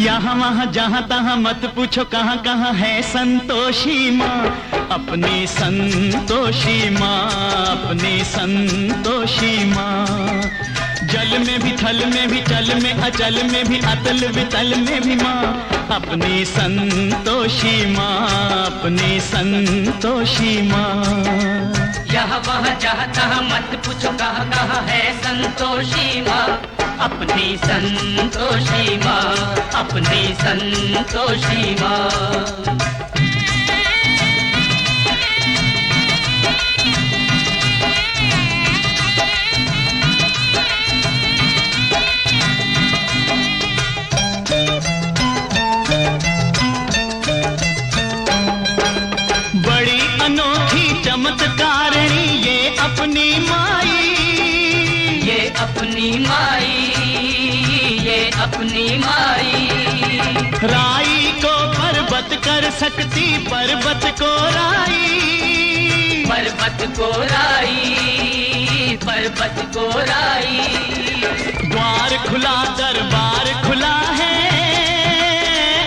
यहाँ वहाँ जहाँ तहाँ मत पूछो कहाँ कहाँ है संतोषी माँ, अपनी संतोषी माँ, अपनी संतोषी माँ। जल में भी थल में भी चल में अचल में भी अतल वितल में भी माँ, अपनी संतोषी माँ, अपनी संतोषी माँ। यहाँ वहाँ जहाँ तहाँ मत पूछो कहाँ कहाँ है संतोषी माँ, अपनी संतोषी माँ, अपनी संतोषी माँ। अपनी माई, ये अपनी माई, ये अपनी माई। राई को पर्वत कर सकती, पर्वत को राई, पर्वत को राई, पर्वत को राई। द्वार खुला दरबार खुला है,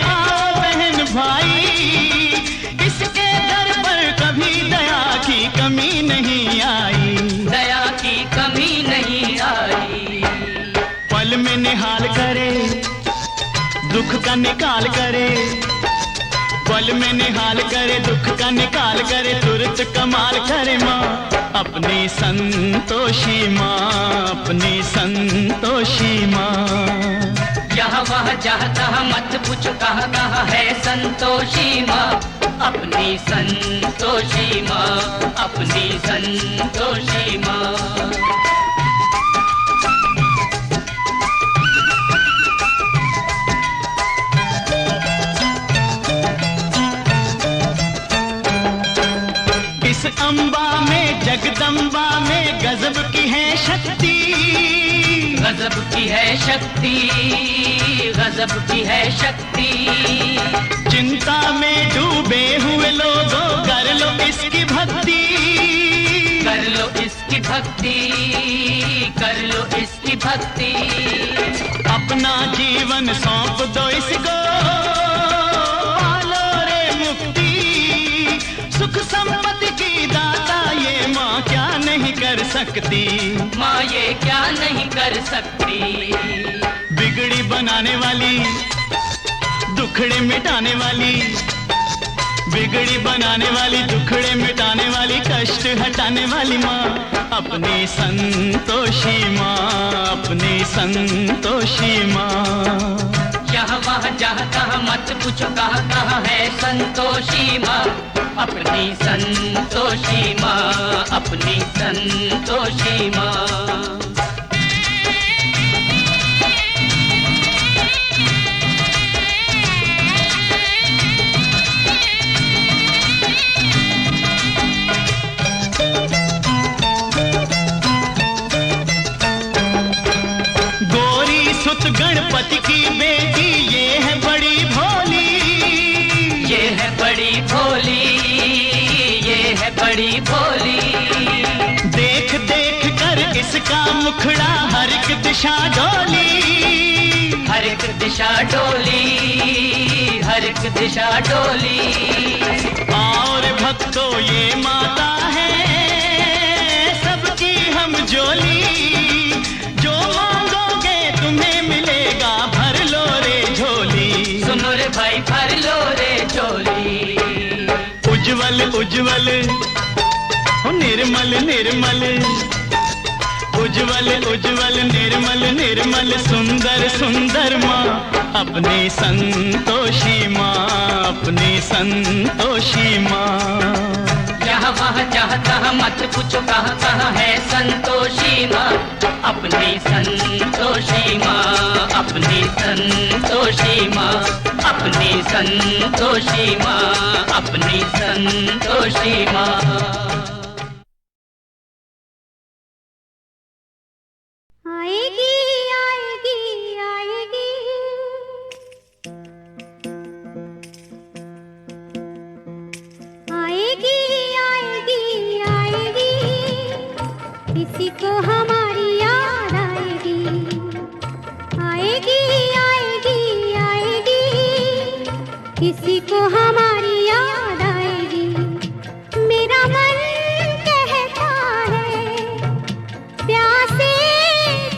आओ बहन भाई, इसके दर पर कभी दया की कमी नहीं आई, दया की कमी नहीं आई। पल में निहाल करे, दुख का निकाल करे, पल में निहाल करे, दुख का निकाल करे, तुरंत कमाल करे माँ अपनी संतोषी माँ, अपनी संतोषी माँ। यहाँ वहाँ जहाँ तहाँ मत पूछो कहाँ कहाँ है संतोषी माँ, अपनी संतोषी माँ, अपनी संतोषी माँ। इस अम्बा में जगदम्बा में गजब की है शक्ति, गजब की है शक्ति, गजब की है शक्ति। चिंता में डूबे हुए लोगों कर लो इसकी भक्ति, कर लो इसकी भक्ति, कर लो इसकी भक्ति। अपना जीवन सौंप दो इसको, पालो रे मुक्ति, सुख संपत्ति की दाता ये माँ क्या नहीं कर सकती, माँ ये क्या नहीं कर सकती। बिगड़ी बनाने वाली, दुखड़े मिटाने वाली, बिगड़ी बनाने वाली, दुखड़े मिटाने वाली, कष्ट हटाने वाली माँ अपनी संतोषी माँ, अपनी संतोषी माँ। यहाँ वहाँ जहाँ तहाँ मत पूछो कहाँ कहाँ है संतोषी माँ, अपनी संतोषी माँ, अपनी संतोषी माँ। गणपति की बेटी ये है बड़ी भोली, ये है बड़ी भोली, ये है बड़ी भोली। देख देख कर इसका मुखड़ा हर एक दिशा डोली, हर एक दिशा डोली, हर एक दिशा डोली। और भक्तों ये माता है सबकी हम जोली, जो मांगोगे तुम्हें मिलेगा, भर लो रे झोली, सुनो रे भाई भर लो रे झोली। उज्जवल उज्जवल ओ निर्मल निर्मल, उज्जवल उज्जवल निर्मल निर्मल, सुंदर सुंदर माँ अपनी संतोषी माँ, अपनी संतोषी माँ। यहाँ वहाँ जहाँ तहाँ मत पूछो कहाँ कहाँ है संतोषी माँ, अपनी संतोषी माँ, अपनी संतोषी माँ, अपनी संतोषी माँ, अपनी संतोषी माँ। आएगी आएगी आएगी, आएगी आएगी आएगी, किसी को हमारी याद आएगी, आएगी आएगी आएगी, किसी को हमारी याद आएगी। मेरा मन कहता है प्यासे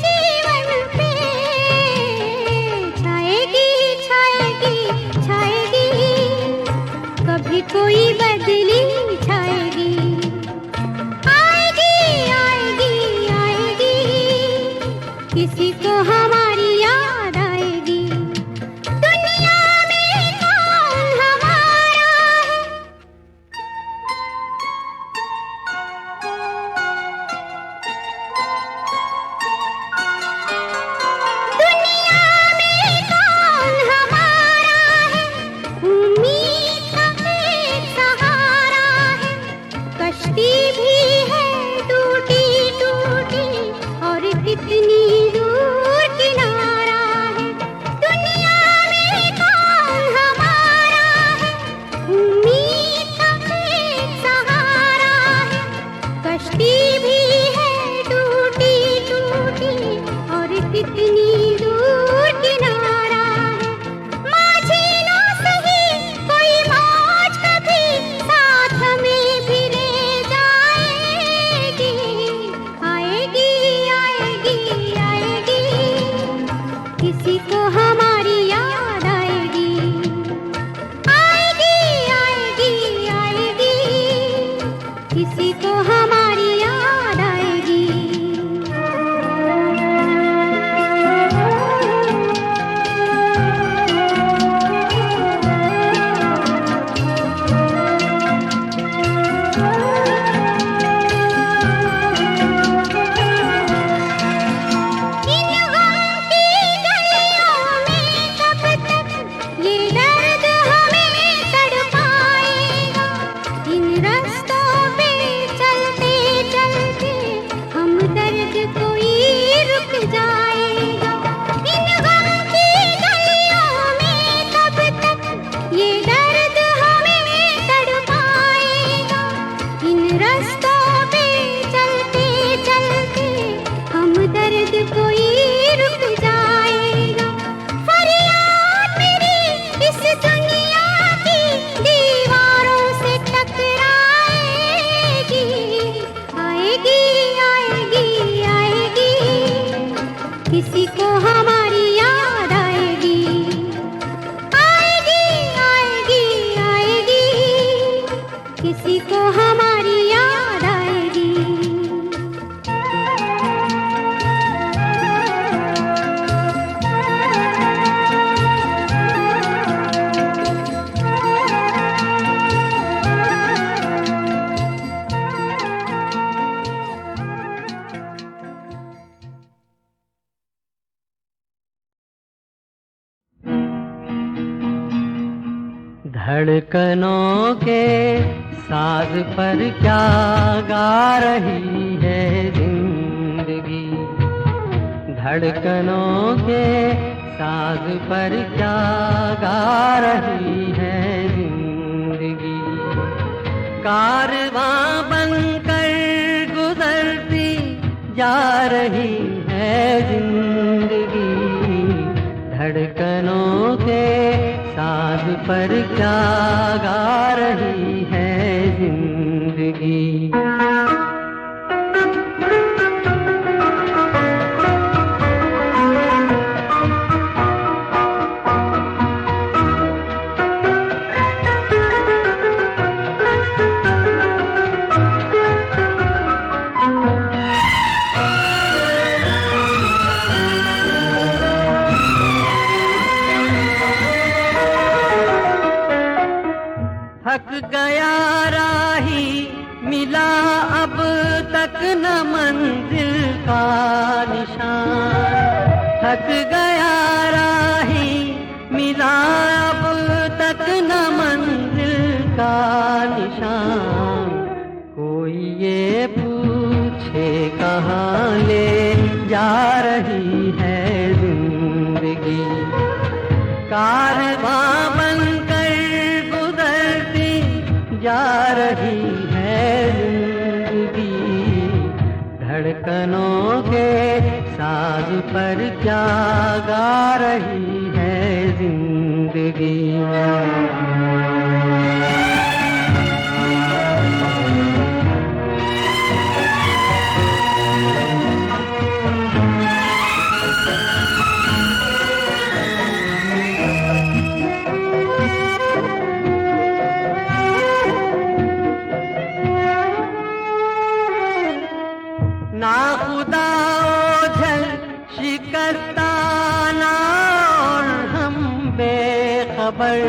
जीवन पे छाएगी छाएगी छाएगी, कभी कोई बदली छाएगी। आएगी आएगी आएगी, किसी को हमारी याद आएगी। धड़कनों के साज पर क्या गा रही है जिंदगी, धड़कनों के साज पर क्या गा रही है जिंदगी। कारवां बनकर गुजरती जा रही है जिंदगी, धड़कनों के साज पर क्या गा रही है जिंदगी। थक गया राही मिला अब तक न मंजिल का निशान, थक गया राही मिला अब तक न मंजिल का निशान। कोई ये पूछे कहाँ ले जा रही है जिंदगी, कारवां बनकर जा रही है जिंदगी। धड़कनों के साज पर क्या गा रही है जिंदगी। ना खुदा ओझल शिकस्ताना और हम बेखबर,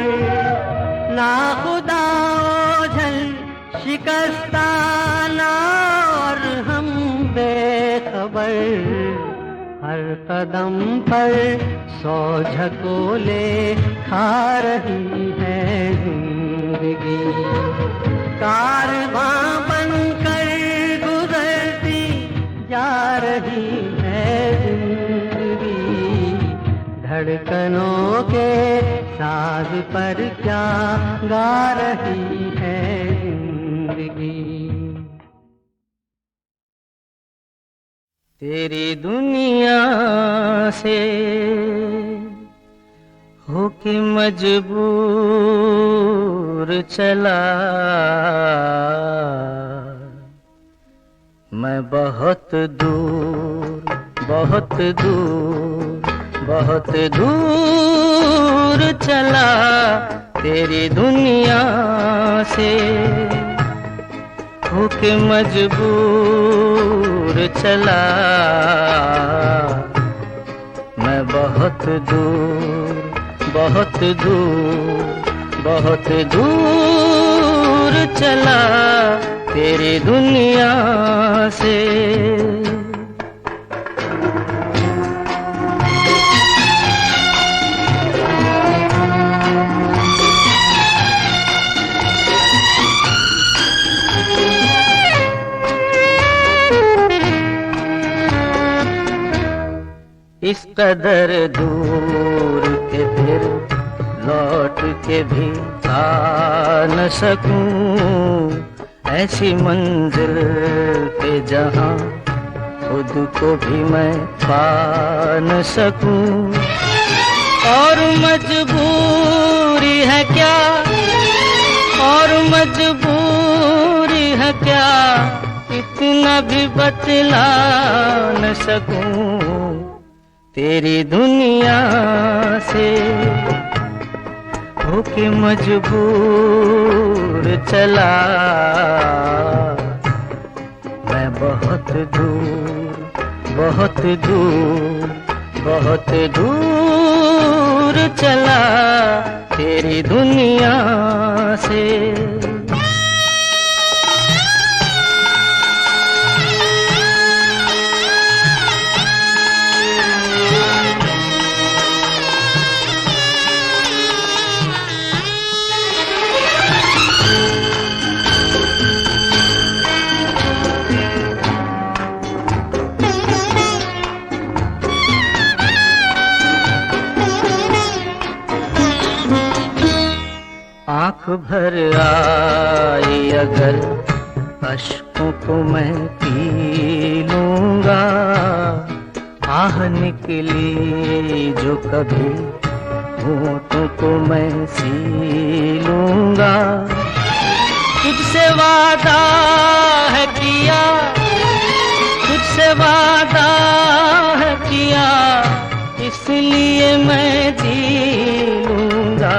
ना खुदा ओझल शिकस्ताना और हम बेखबर। हर कदम पर सौ झकोले खा रही है जिंदगी, कारवां बनकर जा रही है जिंदगी। धड़कनों के साज पर क्या गा रही है जिंदगी। तेरी दुनिया से होके मजबूर चला मैं बहुत दूर, बहुत दूर, बहुत दूर चला तेरी दुनिया से होके मजबूर चला मैं बहुत दूर, बहुत दूर, बहुत दूर चला तेरी दुनिया से। इस कदर दूर के फिर लौट के भी आ न सकूं, ऐसी मंजिल पे जहां खुद को भी मैं पा न सकूं। और मजबूरी है क्या, और मजबूरी है क्या, इतना भी बतला न सकूं तेरी दुनिया से होके मजबूर चला मैं बहुत दूर, बहुत दूर, बहुत दूर चला तेरी दुनिया से। आँख भर आई अगर अश्कों को मैं पी लूँगा, आह निकली जो कभी होठों को मैं सी लूँगा। तुझसे वादा है किया, तुझसे वादा है किया, इसलिए मैं जी लूँगा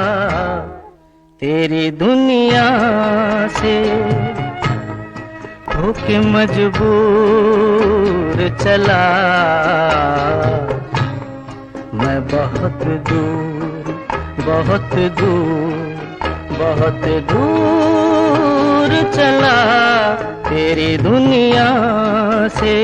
तेरी दुनिया से। होके मजबूर चला मैं बहुत दूर, बहुत दूर, बहुत दूर चला तेरी दुनिया से।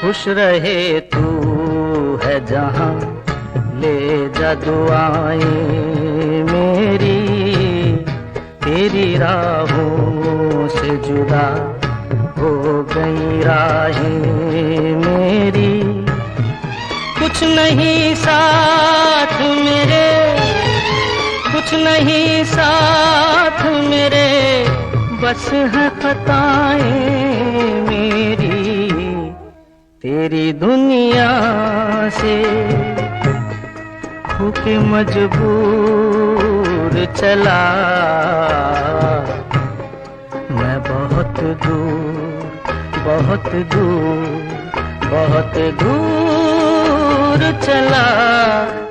खुश रहे तू है जहाँ ले जा दुआएं मेरी, तेरी राहों से जुदा हो गई राहें मेरी। कुछ नहीं साथ मेरे, कुछ नहीं साथ मेरे, बस है खताएं मेरी तेरी दुनिया से। होके मजबूर चला मैं बहुत दूर, बहुत दूर, बहुत दूर चला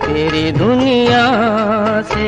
तेरी दुनिया से।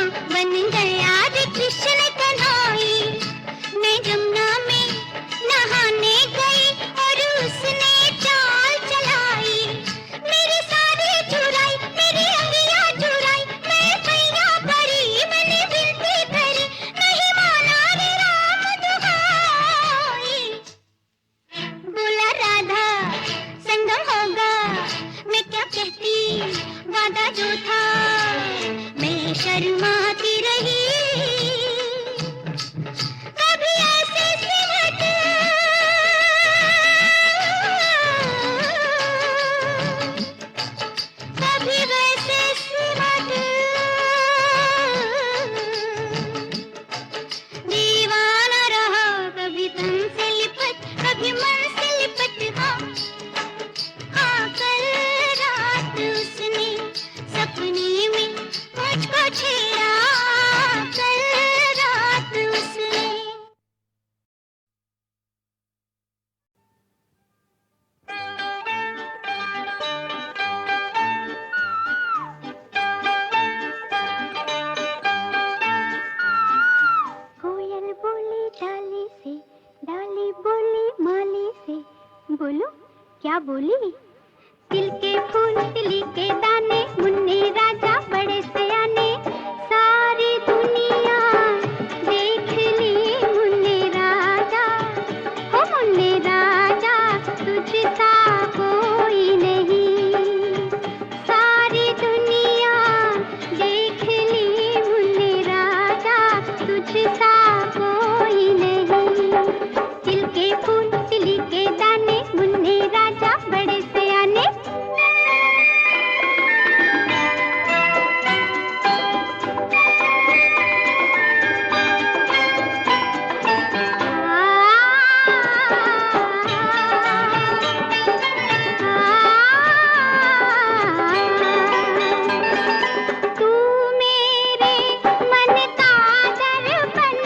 बन गया रे कृष्ण कन्हई। मैं जमुना में नहाने गई और उसने चाल चलाई। मेरी सारी चुराई, मेरी अंगियां चुराई, मैं भैया परी, मैंने विनती करी, नहीं माना रे राम दुहाई। बोला राधा संगम होगा, मैं क्या कहती वादा जो था, मैं शर्माती रही। कभी ऐसे सिमट, कभी वैसे सिमट, दीवाना रहा कभी तुमसे लिपट, कभी मन से लिपट। हाँ कल रात उसने सपने में मुझको छेड़ा, कल रात उसने। कोयल बोली डाली से, डाली बोली माली से, बोलो क्या बोली? तिल के फूल तिली के दाने, मुन्ने राजा बड़े सयाने, सारी दुनिया देख ली मुन्ने राजा, हो मुन्ने राजा तुझसा कोई नहीं। सारी दुनिया देख ली मुन्ने राजा तुझसा कोई नहीं। तिल के फूल तिली के दाने, मुन्ने राजा बड़े सयाने। तू मेरे मन का दर्पण,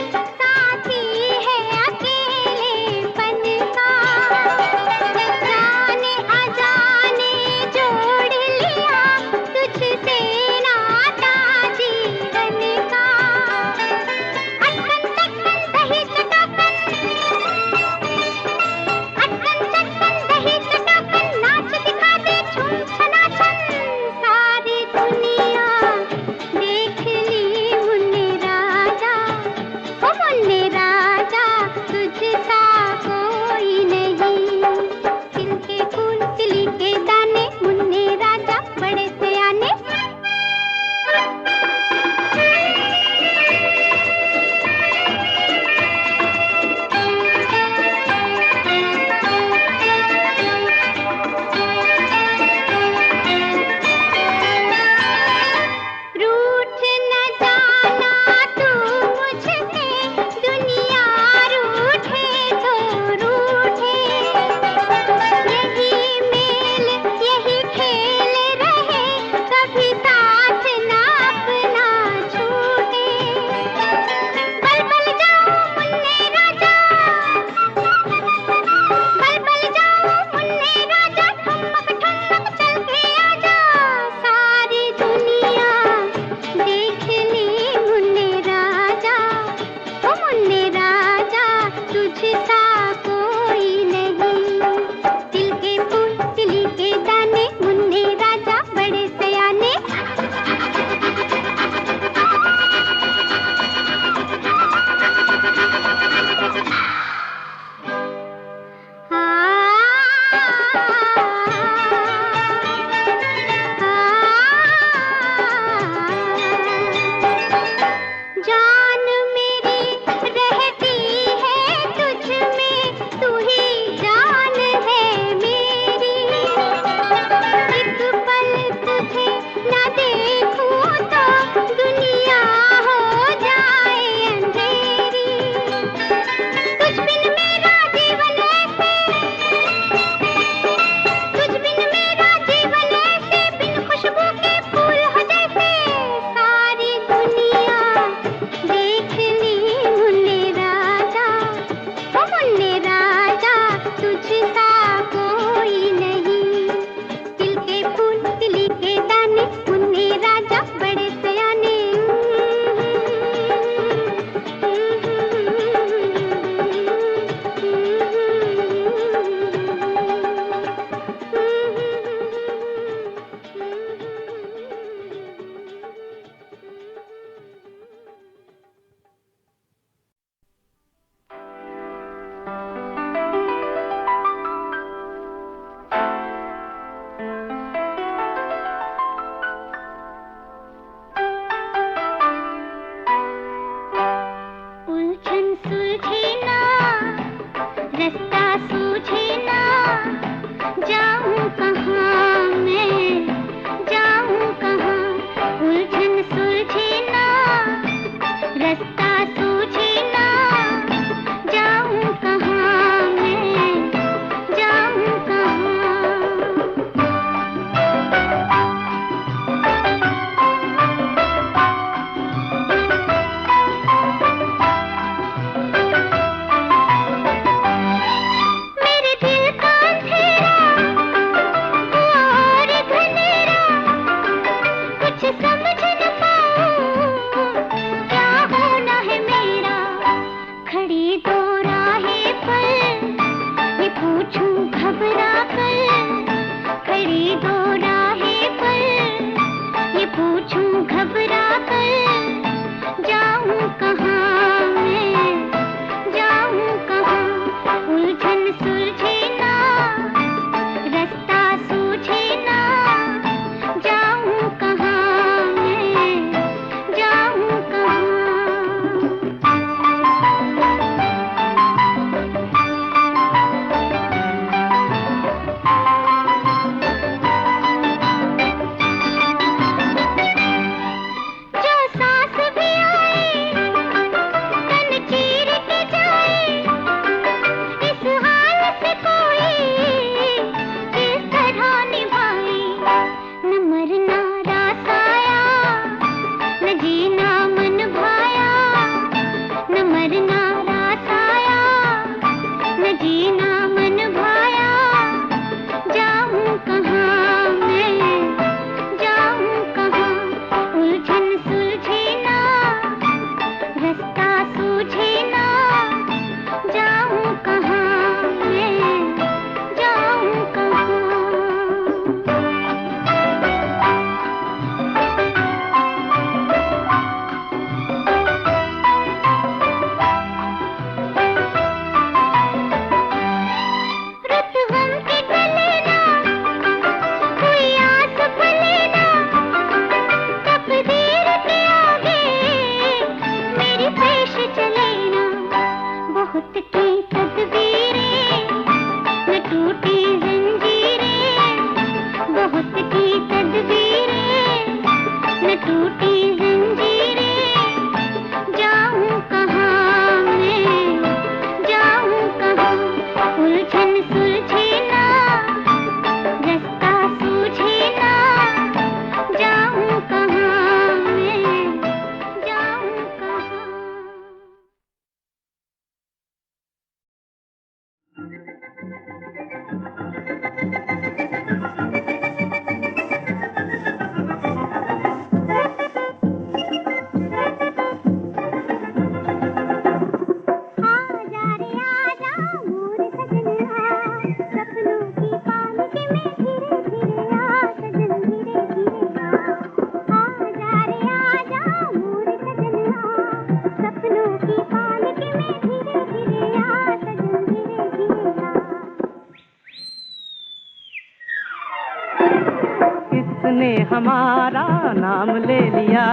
हमारा नाम ले लिया,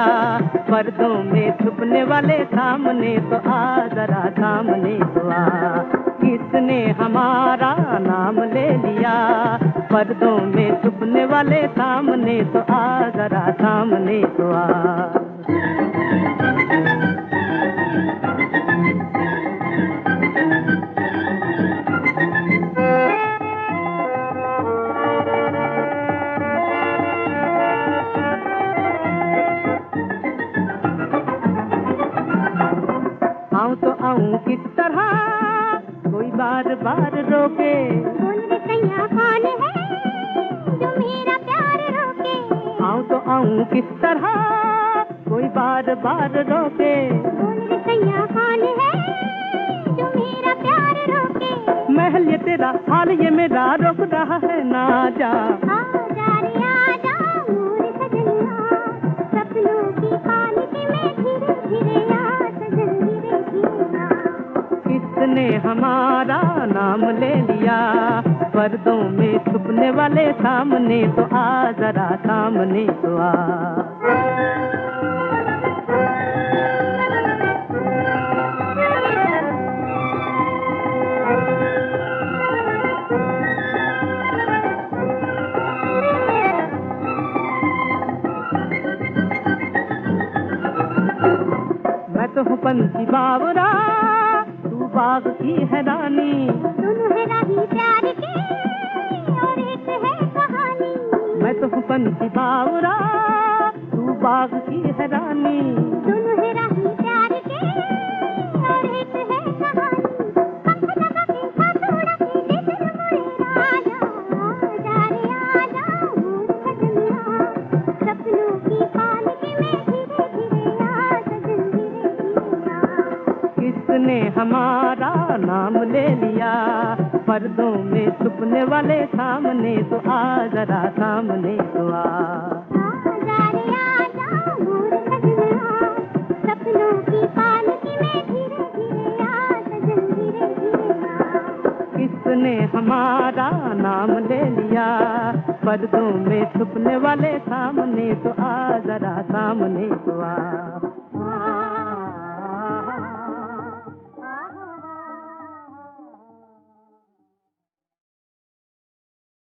पर्दों में छुपने वाले सामने तो आ, जरा सामने तो आ। किसने हमारा नाम ले लिया, पर्दों में छुपने वाले सामने तो आ, जरा सामने तो आ। आऊं किस तरह कोई बार बार रोके, बोल रे सैया कौन है जो मेरा प्यार रोके। आऊं तो आऊं किस तरह कोई बार बार रोके, बोल रे सैया कौन है जो मेरा प्यार रोके। महल ये तेरा हाल ये मेरा रोक रहा है ना जा। आजा रे आजा मोर सजनिया, सपनों की पालकी में धीरे धीरे आ सजन धीरे धीरे आ। किसने हमारा नाम ले लिया, पर्दों में छुपने वाले सामने तो आ, जरा सामने तो आ। मैं तो हूँ पंछी बावरा, तू बाग की है रानी, दोनों है राही प्यार के और एक है कहानी। मैं तो हूँ पंछी बावरा, तू बाग की है रानी, दोनों है राही प्यार के और एक है कहानी। पंख लगा के साथ उड़ा के ले चल मोरे राजा, आजा रे आजा मोर सजनिया, सपनों की पालकी में धीरे धीरे आ सजन धीरे धीरे आ। किसने हमारा नाम ले लिया, पर्दों में छुपने वाले सामने तो आ, जरा सामने तो आ। आजा रे आजा मोर सजनिया, सपनों की पालकी में धीरे धीरे आ सजन धीरे धीरे आ। किसने हमारा नाम ले लिया, पर्दों में छुपने वाले सामने तो आ, जरा सामने तो आ।